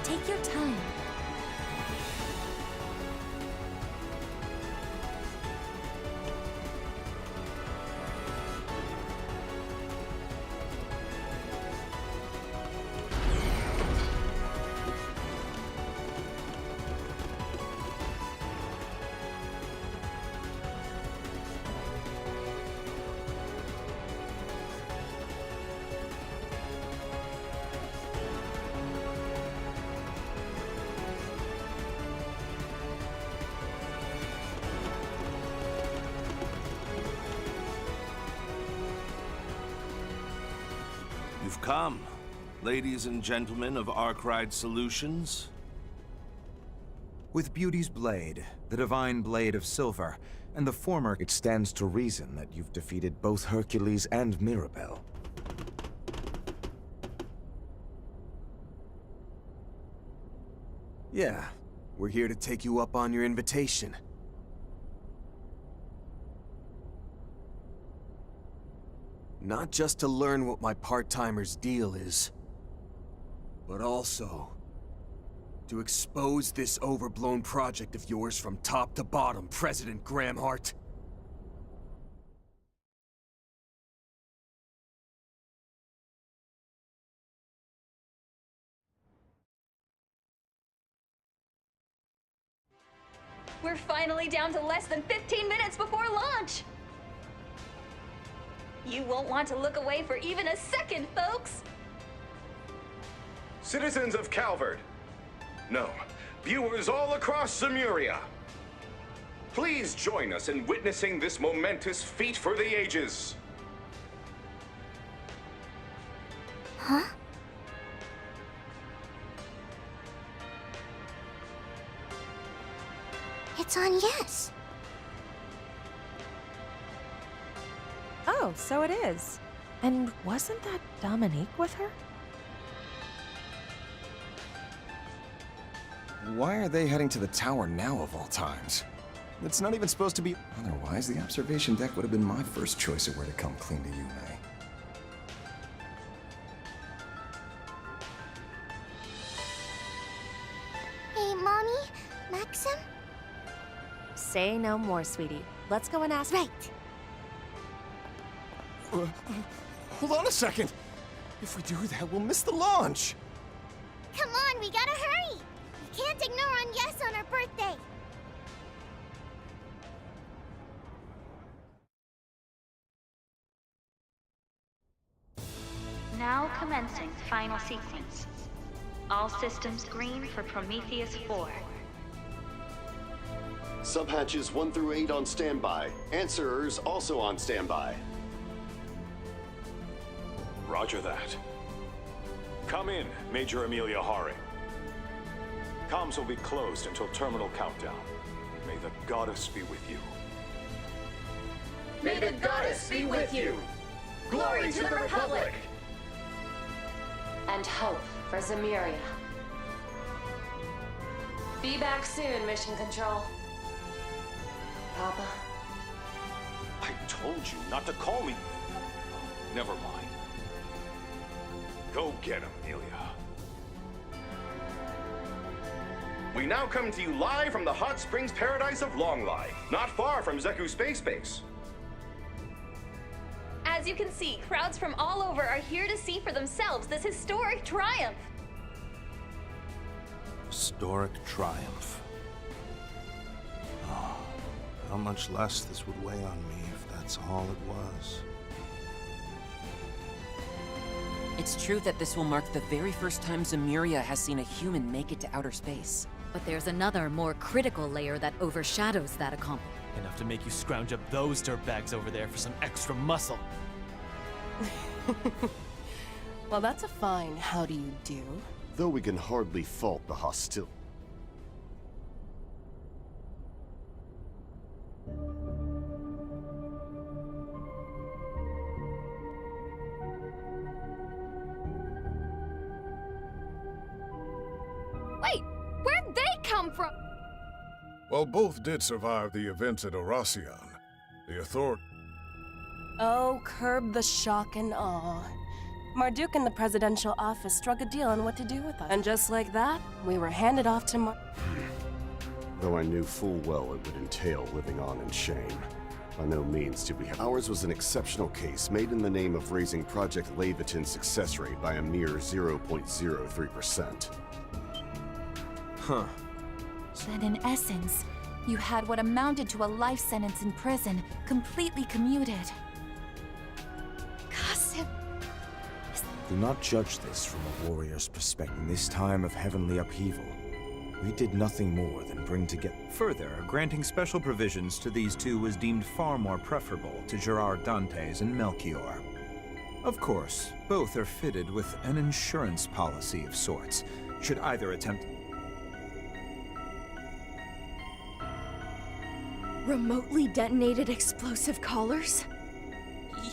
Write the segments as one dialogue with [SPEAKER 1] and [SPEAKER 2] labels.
[SPEAKER 1] Take your time.
[SPEAKER 2] You've come, ladies and gentlemen of Arkride Solutions.
[SPEAKER 3] With Beauty's blade, the divine blade of silver, and the former, it stands to reason that you've defeated both Hercules and Mirabel.
[SPEAKER 4] Yeah, we're here to take you up on your invitation. Not just to learn what my part-timer's deal is, but also to expose this overblown project of yours from top to bottom, President Gramhart.
[SPEAKER 1] We're finally down to less than 15 minutes before launch! You won't want to look away for even a second, folks!
[SPEAKER 5] Citizens of Calvard. No, viewers all across Zemuria. Please join us in witnessing this momentous feat for the ages.
[SPEAKER 1] Huh? It's on yes.
[SPEAKER 6] Oh, so it is. And wasn't that Dominique with her?
[SPEAKER 3] Why are they heading to the tower now of all times? It's not even supposed to be... Otherwise, the observation deck would have been my first choice of where to come clean to Yume.
[SPEAKER 1] Hey, Mommy? Maxim?
[SPEAKER 6] Say no more, sweetie. Let's go and ask...
[SPEAKER 1] Right.
[SPEAKER 3] Hold on a second! If we do that, we'll miss the launch!
[SPEAKER 1] Come on, we gotta hurry! We can't ignore on yes on our birthday!
[SPEAKER 7] Now commencing final sequence. All systems green for Prometheus 4.
[SPEAKER 8] Subhatches 1 through 8 on standby. Answerers also on standby.
[SPEAKER 5] Roger that. Come in, Major Amelia Haring. Comms will be closed until terminal countdown. May the goddess be with you.
[SPEAKER 9] May the goddess be with you! Glory to the Republic!
[SPEAKER 10] And hope for Zemuria. Be back soon, Mission Control. Papa?
[SPEAKER 5] I told you not to call me. Never mind. Go get him, Amelia.
[SPEAKER 11] We now come to you live from the hot springs paradise of Longlai, not far from Zeku Space Base.
[SPEAKER 1] As you can see, crowds from all over are here to see for themselves this historic triumph.
[SPEAKER 2] Historic triumph. Oh, how much less this would weigh on me if that's all it was.
[SPEAKER 12] It's true that this will mark the very first time Zemuria has seen a human make it to outer space.
[SPEAKER 13] But there's another, more critical layer that overshadows that accomplishment.
[SPEAKER 14] Enough to make you scrounge up those dirtbags over there for some extra muscle.
[SPEAKER 15] Well, that's a fine how do you do.
[SPEAKER 8] Though we can hardly fault the hostility.
[SPEAKER 1] Wait, where'd they come from?
[SPEAKER 16] Well, both did survive the events at Oracion. The authority...
[SPEAKER 15] Oh, curb the shock and awe. Marduk and the presidential office struck a deal on what to do with us. And just like that, we were handed off to
[SPEAKER 8] Though I knew full well it would entail living on in shame. By no means did we have. Ours was an exceptional case made in the name of raising Project Leviathan's success rate by a mere 0.03%.
[SPEAKER 4] Huh.
[SPEAKER 17] Then in essence, you had what amounted to a life sentence in prison, completely commuted. Qasim.
[SPEAKER 3] Do not judge this from a warrior's perspective. In this time of heavenly upheaval, we did nothing more than bring together. Further, granting special provisions to these two was deemed far more preferable to Gerard Dantes and Melchior. Of course, both are fitted with an insurance policy of sorts, should either attempt.
[SPEAKER 13] Remotely detonated explosive collars?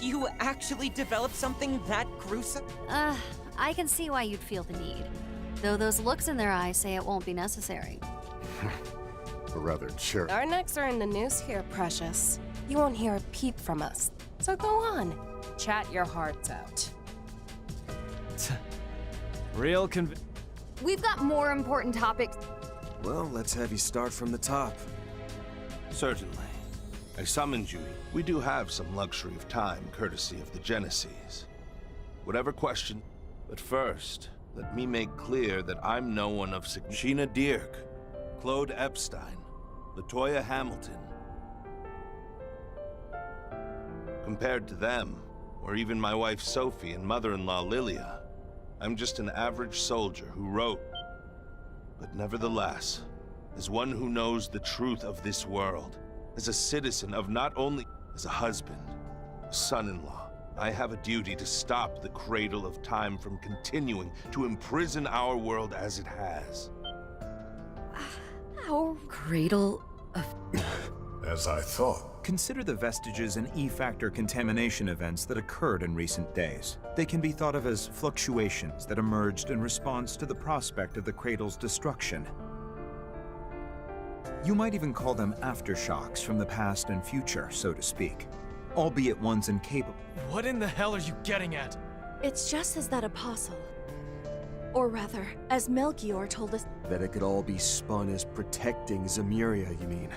[SPEAKER 12] You actually developed something that gruesome?
[SPEAKER 18] I can see why you'd feel the need. Though those looks in their eyes say it won't be necessary.
[SPEAKER 8] A rather chirp.
[SPEAKER 15] Our necks are in the news here, Precious. You won't hear a peep from us. So go on. Chat your hearts out.
[SPEAKER 14] Real
[SPEAKER 18] We've got more important topics.
[SPEAKER 4] Well, let's have you start from the top.
[SPEAKER 2] Certainly. I summoned you. We do have some luxury of time, courtesy of the Genesis. Whatever question, but first, let me make clear that I'm no one of Sheena Dierk, Claude Epstein, Latoya Hamilton. Compared to them, or even my wife Sophie and mother-in-law Lilia, I'm just an average soldier who wrote. But nevertheless, as one who knows the truth of this world, as a citizen of not only as a husband, a son-in-law, I have a duty to stop the cradle of time from continuing to imprison our world as it has.
[SPEAKER 13] Our cradle of...
[SPEAKER 16] As I thought.
[SPEAKER 3] Consider the vestiges and E-factor contamination events that occurred in recent days. They can be thought of as fluctuations that emerged in response to the prospect of the cradle's destruction. You might even call them aftershocks from the past and future, so to speak. Albeit ones incapable.
[SPEAKER 14] What in the hell are you getting at?
[SPEAKER 6] It's just as that apostle. Or rather, as Melchior told us.
[SPEAKER 4] That it could all be spun as protecting Zemuria, you mean?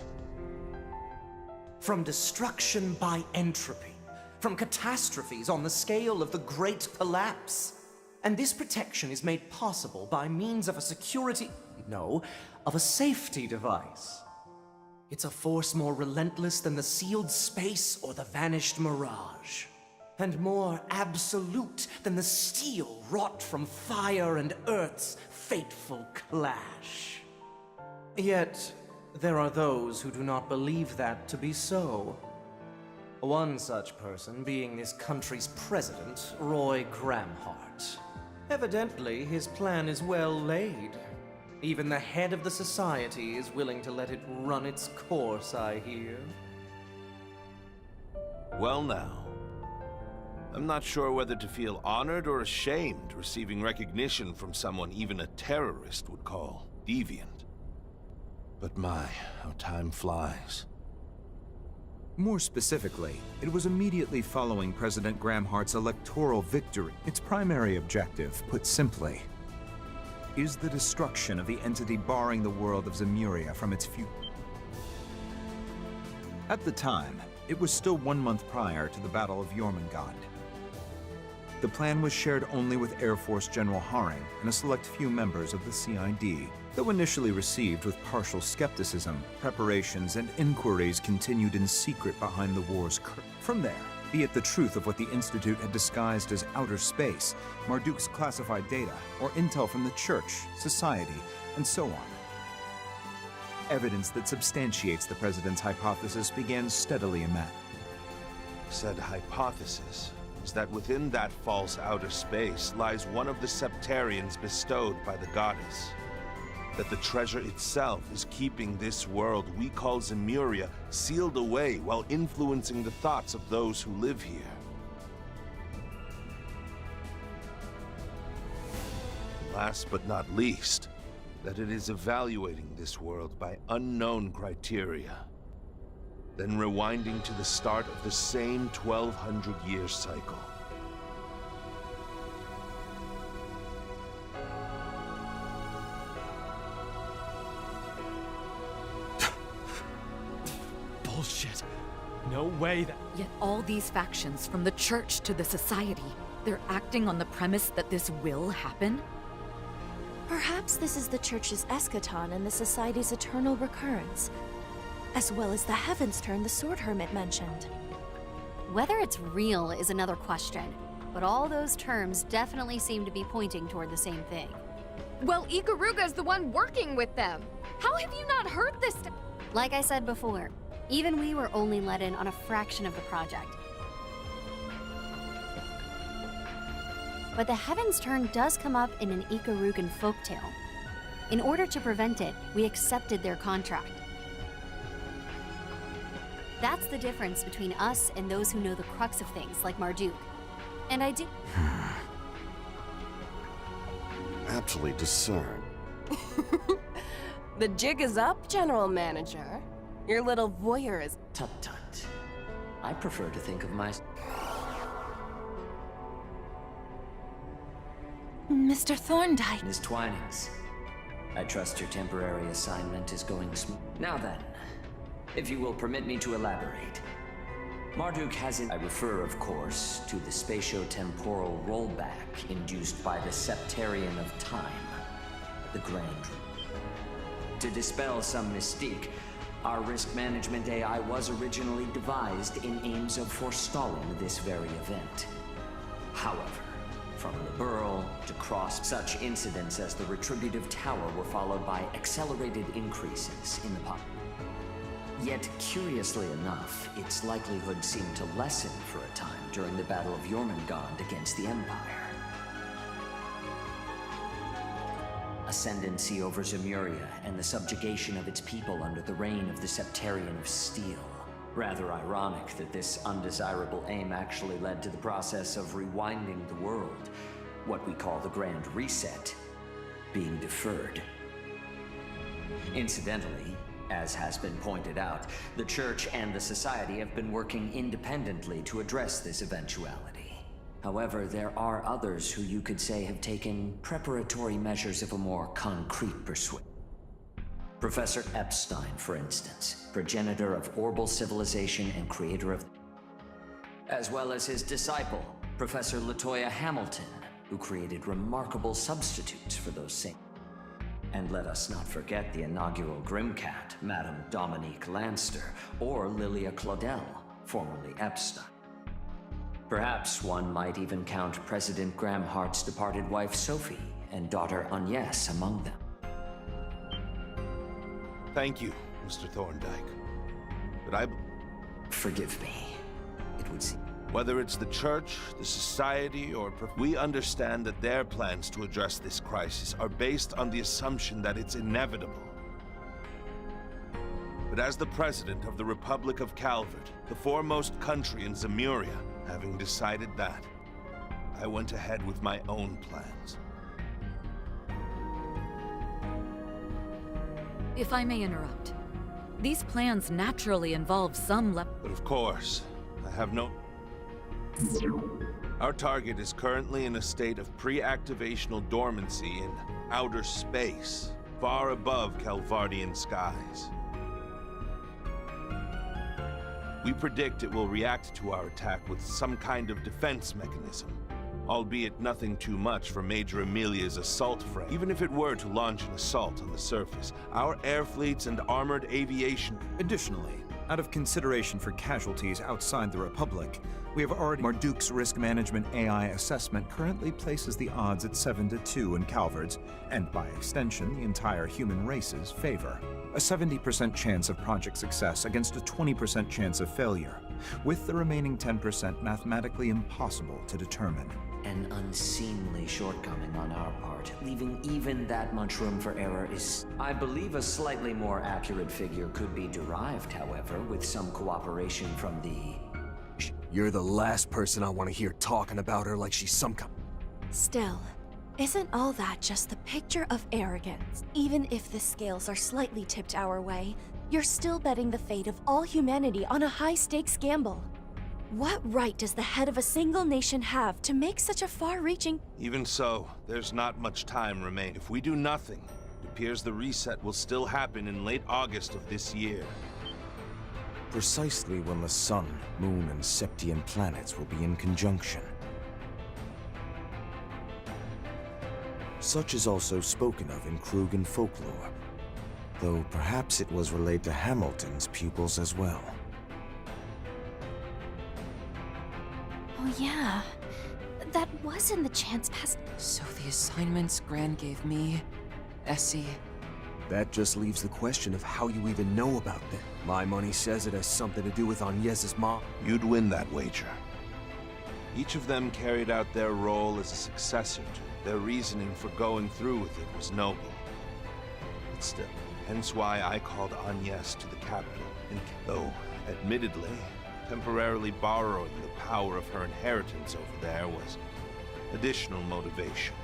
[SPEAKER 19] From destruction by entropy, from catastrophes on the scale of the Great Collapse. And this protection is made possible by means of a security... no, of a safety device. It's a force more relentless than the sealed space or the vanished mirage. And more absolute than the steel wrought from fire and earth's fateful clash. Yet, there are those who do not believe that to be so. One such person being this country's president, Roy Gramhart. Evidently, his plan is well laid. Even the head of the society is willing to let it run its course, I hear.
[SPEAKER 2] Well now, I'm not sure whether to feel honored or ashamed receiving recognition from someone even a terrorist would call deviant. But my, how time flies.
[SPEAKER 3] More specifically, it was immediately following President Gramhart's electoral victory. Its primary objective, put simply, is the destruction of the entity barring the world of Zemuria from its future. At the time, it was still 1 month prior to the Battle of Jormungand. The plan was shared only with Air Force General Haring and a select few members of the CID. Though initially received with partial skepticism, preparations and inquiries continued in secret behind the war's curtain. From there, be it the truth of what the Institute had disguised as outer space, Marduk's classified data, or intel from the Church, society, and so on. Evidence that substantiates the President's hypothesis began steadily emerging.
[SPEAKER 2] Said hypothesis is that within that false outer space lies one of the septarians bestowed by the goddess. That the treasure itself is keeping this world we call Zemuria sealed away while influencing the thoughts of those who live here. Last but not least, that it is evaluating this world by unknown criteria, then rewinding to the start of the same 1200-year cycle.
[SPEAKER 14] way that...
[SPEAKER 13] Yet all these factions, from the church to the society, they're acting on the premise that this will happen?
[SPEAKER 20] Perhaps this is the church's eschaton and the society's eternal recurrence, as well as the heavens turn the Sword Hermit mentioned.
[SPEAKER 18] Whether it's real is another question, but all those terms definitely seem to be pointing toward the same thing.
[SPEAKER 21] Well, Ikaruga's the one working with them. How have you not heard this?
[SPEAKER 18] Like I said before, even we were only let in on a fraction of the project. But the Heaven's Turn does come up in an Ikarugan folktale. In order to prevent it, we accepted their contract. That's the difference between us and those who know the crux of things, like Marduk. And I do...
[SPEAKER 8] Aptly discern.
[SPEAKER 15] The jig is up, General Manager. Your little voyeur is...
[SPEAKER 22] Tut tut. I prefer to think of my...
[SPEAKER 17] Mr. Thorndyke.
[SPEAKER 22] Miss Twinings, I trust your temporary assignment is going smooth. Now then, if you will permit me to elaborate. Marduk has I refer, of course, to the spatio-temporal rollback induced by the Septarian of Time, the Grand. To dispel some mystique, our risk management AI was originally devised in aims of forestalling this very event. However, from Liberl to Cross, such incidents as the Retributive Tower were followed by accelerated increases in the population. Yet, curiously enough, its likelihood seemed to lessen for a time during the Battle of Jormungand against the Empire. Ascendancy over Zemuria and the subjugation of its people under the reign of the Septarian of Steel. Rather ironic that this undesirable aim actually led to the process of rewinding the world, what we call the Grand Reset, being deferred. Incidentally, as has been pointed out, the Church and the Society have been working independently to address this eventuality. However, there are others who you could say have taken preparatory measures of a more concrete persuasion. Professor Epstein, for instance, progenitor of Orbal civilization and creator of... As well as his disciple, Professor Latoya Hamilton, who created remarkable substitutes for those same. And let us not forget the inaugural Grimcat, Madame Dominique Lanster, or Lilia Claudel, formerly Epstein. Perhaps one might even count President Graham Hart's departed wife Sophie and daughter Agnes among them.
[SPEAKER 2] Thank you, Mr. Thorndyke. But
[SPEAKER 22] Forgive me. It would seem...
[SPEAKER 2] Whether it's the Church, the Society, or... We understand that their plans to address this crisis are based on the assumption that it's inevitable. But as the President of the Republic of Calvert, the foremost country in Zemuria, having decided that, I went ahead with my own plans.
[SPEAKER 13] If I may interrupt, these plans naturally involve some
[SPEAKER 2] But of course, I have no... Our target is currently in a state of pre-activational dormancy in outer space, far above Calvardian skies. We predict it will react to our attack with some kind of defense mechanism, albeit nothing too much for Major Amelia's assault frame. Even if it were to launch an assault on the surface, our air fleets and armored aviation...
[SPEAKER 3] Additionally, out of consideration for casualties outside the Republic, we have already... Marduk's risk management AI assessment currently places the odds at 7-2 in Calvert's, and by extension, the entire human race's favor. A 70% chance of project success against a 20% chance of failure, with the remaining 10% mathematically impossible to determine.
[SPEAKER 22] An unseemly shortcoming on our part, leaving even that much room for error is... I believe a slightly more accurate figure could be derived, however, with some cooperation from the...
[SPEAKER 4] You're the last person I want to hear talking about her like she's some kind...
[SPEAKER 20] Still, isn't all that just the picture of arrogance? Even if the scales are slightly tipped our way, you're still betting the fate of all humanity on a high-stakes gamble. What right does the head of a single nation have to make such a far-reaching...
[SPEAKER 2] Even so, there's not much time remaining. If we do nothing, it appears the reset will still happen in late August of this year.
[SPEAKER 4] precisely when the sun, moon, and Septian planets will be in conjunction. Such is also spoken of in Krugan folklore, though perhaps it was relayed to Hamilton's pupils as well.
[SPEAKER 20] Oh yeah, that was in the Chance Past.
[SPEAKER 12] So the assignments Gran gave me, Essie...
[SPEAKER 4] That just leaves the question of how you even know about them. My money says it has something to do with Agnes's mom.
[SPEAKER 2] You'd win that wager. Each of them carried out their role as a successor to. Their reasoning for going through with it was noble. But still, hence why I called Agnes to the capital, though, admittedly, temporarily borrowing the power of her inheritance over there was additional motivation.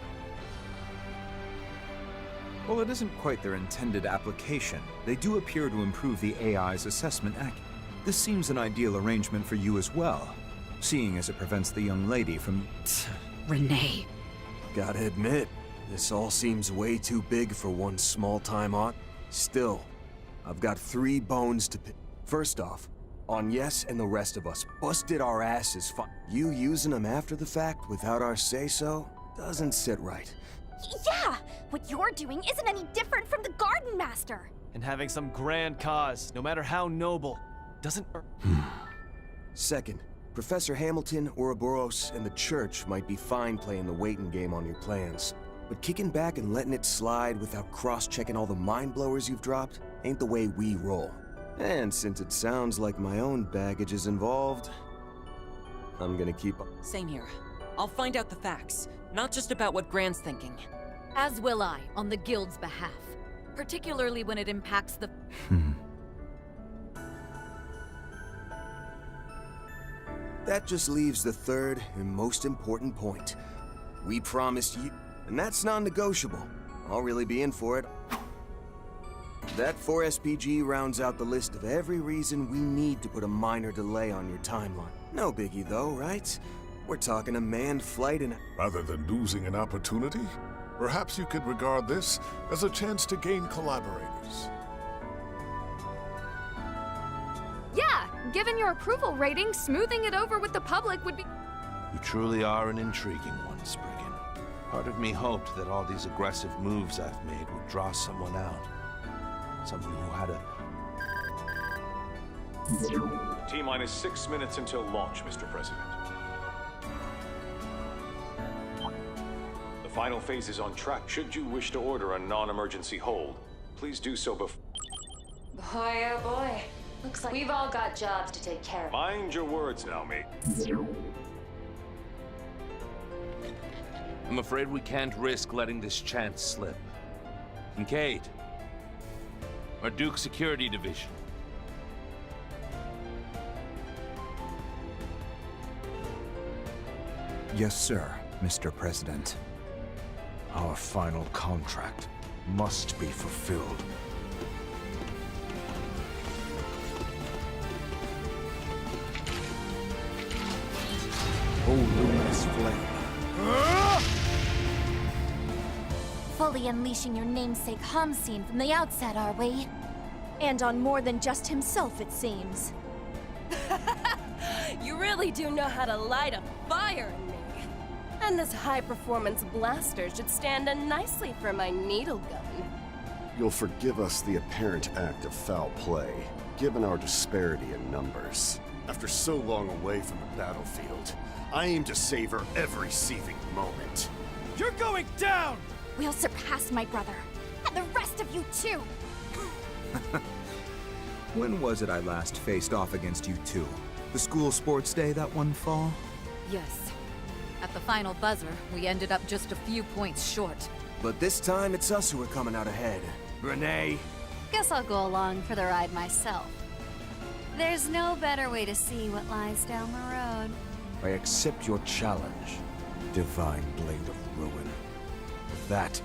[SPEAKER 3] While it isn't quite their intended application, they do appear to improve the AI's assessment accuracy. This seems an ideal arrangement for you as well, seeing as it prevents the young lady from...
[SPEAKER 13] Renee.
[SPEAKER 4] Gotta admit, this all seems way too big for one small-time aunt. Still, I've got 3 bones to pick. First off, Agnes and the rest of us busted our asses fine. You using them after the fact without our say-so doesn't sit right.
[SPEAKER 20] Yeah! What you're doing isn't any different from the Garden Master!
[SPEAKER 14] And having some grand cause, no matter how noble, doesn't...
[SPEAKER 4] Second, Professor Hamilton, Ouroboros, and the Church might be fine playing the waiting game on your plans. But kicking back and letting it slide without cross-checking all the mind-blowers you've dropped ain't the way we roll. And since it sounds like my own baggage is involved, I'm gonna keep up.
[SPEAKER 12] Same here. I'll find out the facts, not just about what Gran's thinking.
[SPEAKER 13] As will I, on the Guild's behalf. Particularly when it impacts the...
[SPEAKER 4] That just leaves the third and most important point. We promised you, and that's non-negotiable. I'll really be in for it. That 4SPG rounds out the list of every reason we need to put a minor delay on your timeline. No biggie though, right? We're talking a manned flight and...
[SPEAKER 16] Rather than losing an opportunity, perhaps you could regard this as a chance to gain collaborators.
[SPEAKER 21] Yeah, given your approval rating, smoothing it over with the public would be...
[SPEAKER 2] You truly are an intriguing one, Spriggan. Part of me hoped that all these aggressive moves I've made would draw someone out. Someone who had a...
[SPEAKER 5] T-minus 6 minutes until launch, Mr. President. The final phase is on track. Should you wish to order a non-emergency hold, please do so before...
[SPEAKER 10] Boy, oh boy. Looks like we've all got jobs to take care of.
[SPEAKER 5] Mind your words now, mate.
[SPEAKER 2] I'm afraid we can't risk letting this chance slip. Kincaid. Our Duke Security Division.
[SPEAKER 3] Yes, sir, Mr. President.
[SPEAKER 4] Our final contract must be fulfilled. Oh, luminous flame.
[SPEAKER 20] Fully unleashing your namesake Hamsin from the outset, are we? And on more than just himself, it seems.
[SPEAKER 15] You really do know how to light a fire in me. And this high-performance blaster should stand in nicely for my needle gun.
[SPEAKER 8] You'll forgive us the apparent act of foul play, given our disparity in numbers. After so long away from the battlefield, I aim to savor every seething moment.
[SPEAKER 19] You're going down!
[SPEAKER 20] We'll surpass my brother, and the rest of you too!
[SPEAKER 3] When was it I last faced off against you two? The school sports day that one fall?
[SPEAKER 13] Yes. At the final buzzer, we ended up just a few points short.
[SPEAKER 4] But this time, it's us who are coming out ahead. Renee!
[SPEAKER 18] Guess I'll go along for the ride myself. There's no better way to see what lies down the road.
[SPEAKER 4] I accept your challenge, Divine Blade of Ruin. With that,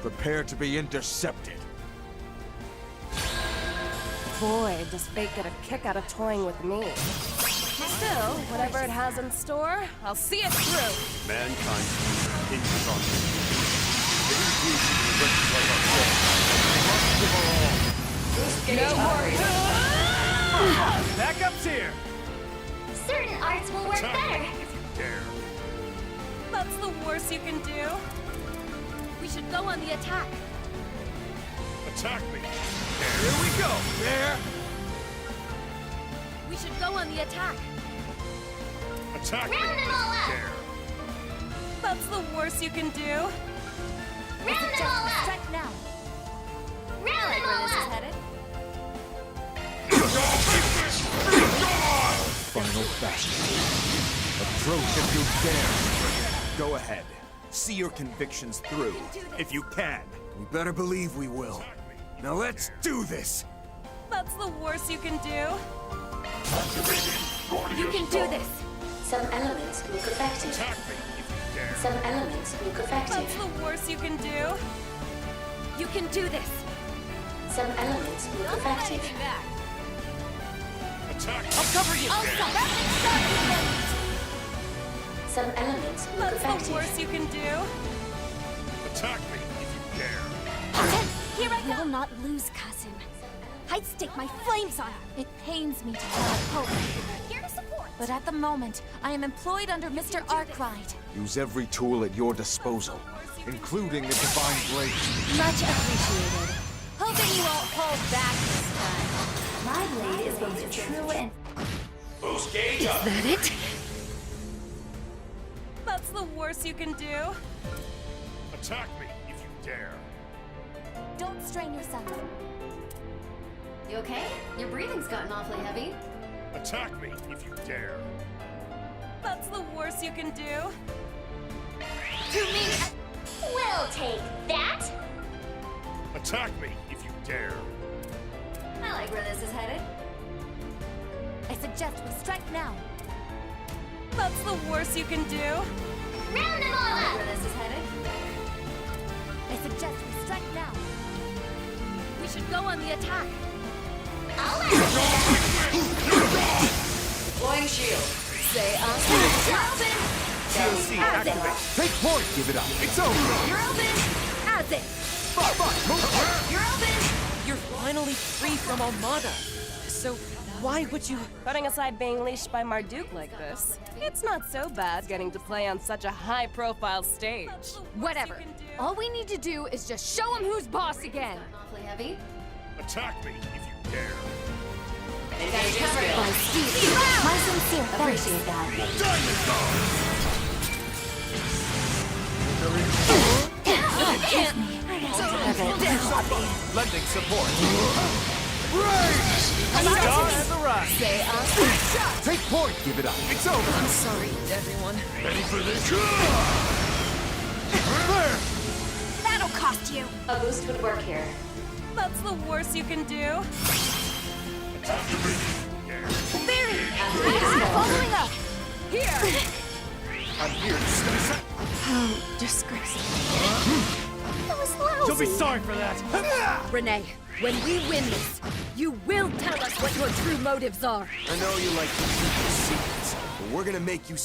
[SPEAKER 4] prepare to be intercepted.
[SPEAKER 15] Boy, does fate get a kick out of toying with me. Still, whatever it has in store, I'll see it through.
[SPEAKER 8] Mankind hinges on me. It includes the like ourselves. We must give our all.
[SPEAKER 15] No worries.
[SPEAKER 14] Backup's here!
[SPEAKER 1] Certain arts will work better.
[SPEAKER 15] That's the worst you can do.
[SPEAKER 21] We should go on the attack.
[SPEAKER 16] Attack me.
[SPEAKER 14] Here we go! There!
[SPEAKER 21] We should go on the attack.
[SPEAKER 16] Attack me.
[SPEAKER 1] Round them all up.
[SPEAKER 15] That's the worst you can do.
[SPEAKER 1] Round them all up.
[SPEAKER 21] Strike now.
[SPEAKER 1] Round them all up.
[SPEAKER 21] Headed.
[SPEAKER 3] Final battle. Approach if you dare. Go ahead. See your convictions through, if you can.
[SPEAKER 4] We better believe we will. Now let's do this!
[SPEAKER 15] That's the worst you can do.
[SPEAKER 21] You can do this.
[SPEAKER 10] Some elements look effective. Some elements look
[SPEAKER 15] That's
[SPEAKER 10] effective.
[SPEAKER 15] the worst you can do.
[SPEAKER 21] You can do this.
[SPEAKER 10] Some elements look effective.
[SPEAKER 16] Attack.
[SPEAKER 21] I'll cover you.
[SPEAKER 10] Some elements look
[SPEAKER 15] That's the
[SPEAKER 10] effective.
[SPEAKER 15] worst you can do.
[SPEAKER 16] Attack me if you dare.
[SPEAKER 21] Here I
[SPEAKER 20] We
[SPEAKER 21] go.
[SPEAKER 20] will not lose, cousin. I'd stake my flames on it. It pains me to have hope.
[SPEAKER 21] Here to support.
[SPEAKER 17] But at the moment, I am employed under Mr. Arkwright.
[SPEAKER 3] Use every tool at your disposal, including the Divine Blade.
[SPEAKER 20] Much appreciated.
[SPEAKER 21] Hoping you won't hold back this time.
[SPEAKER 10] My blade is both true and
[SPEAKER 11] Boost gauge up.
[SPEAKER 15] That it? That's the worst you can do.
[SPEAKER 16] Attack me if you dare.
[SPEAKER 17] Don't strain yourself.
[SPEAKER 10] You okay? Your breathing's gotten awfully heavy.
[SPEAKER 16] Attack me if you dare.
[SPEAKER 15] That's the worst you can do.
[SPEAKER 1] To me. We'll take that.
[SPEAKER 16] Attack me if you dare.
[SPEAKER 10] I like where this is headed.
[SPEAKER 17] I suggest we strike now.
[SPEAKER 15] That's the worst you can do.
[SPEAKER 1] Round them all up.
[SPEAKER 10] Where this is headed.
[SPEAKER 17] I suggest we strike now.
[SPEAKER 21] We should go on the attack.
[SPEAKER 10] Deploying shield.
[SPEAKER 21] Say
[SPEAKER 3] TOC activate. Take point. Give it up. It's over.
[SPEAKER 21] You're open. As it.
[SPEAKER 12] You're open! You're finally free from Armada. So, why would you...
[SPEAKER 15] Putting aside being leashed by Marduk like this, it's not so bad getting to play on such a high-profile stage.
[SPEAKER 21] Whatever. All we need to do is just show him who's boss again.
[SPEAKER 10] Awfully heavy.
[SPEAKER 16] Attack me if you dare.
[SPEAKER 17] By Steve. My sincere thanks.
[SPEAKER 10] Appreciate that.
[SPEAKER 3] Lending support.
[SPEAKER 14] Start at the right.
[SPEAKER 3] Take point. Give it up. It's over.
[SPEAKER 12] I'm sorry, everyone.
[SPEAKER 16] Ready for this?
[SPEAKER 20] That'll cost you.
[SPEAKER 10] A boost would work here.
[SPEAKER 15] That's the worst you can do.
[SPEAKER 20] Barry! Following up!
[SPEAKER 21] Here!
[SPEAKER 3] I'm here to stay.
[SPEAKER 20] How disgraceful. That was lousy.
[SPEAKER 14] You'll be sorry for that.
[SPEAKER 21] Renee, when we win this, you will tell us what your true motives are.
[SPEAKER 4] I know you like to keep your secrets, but we're gonna make you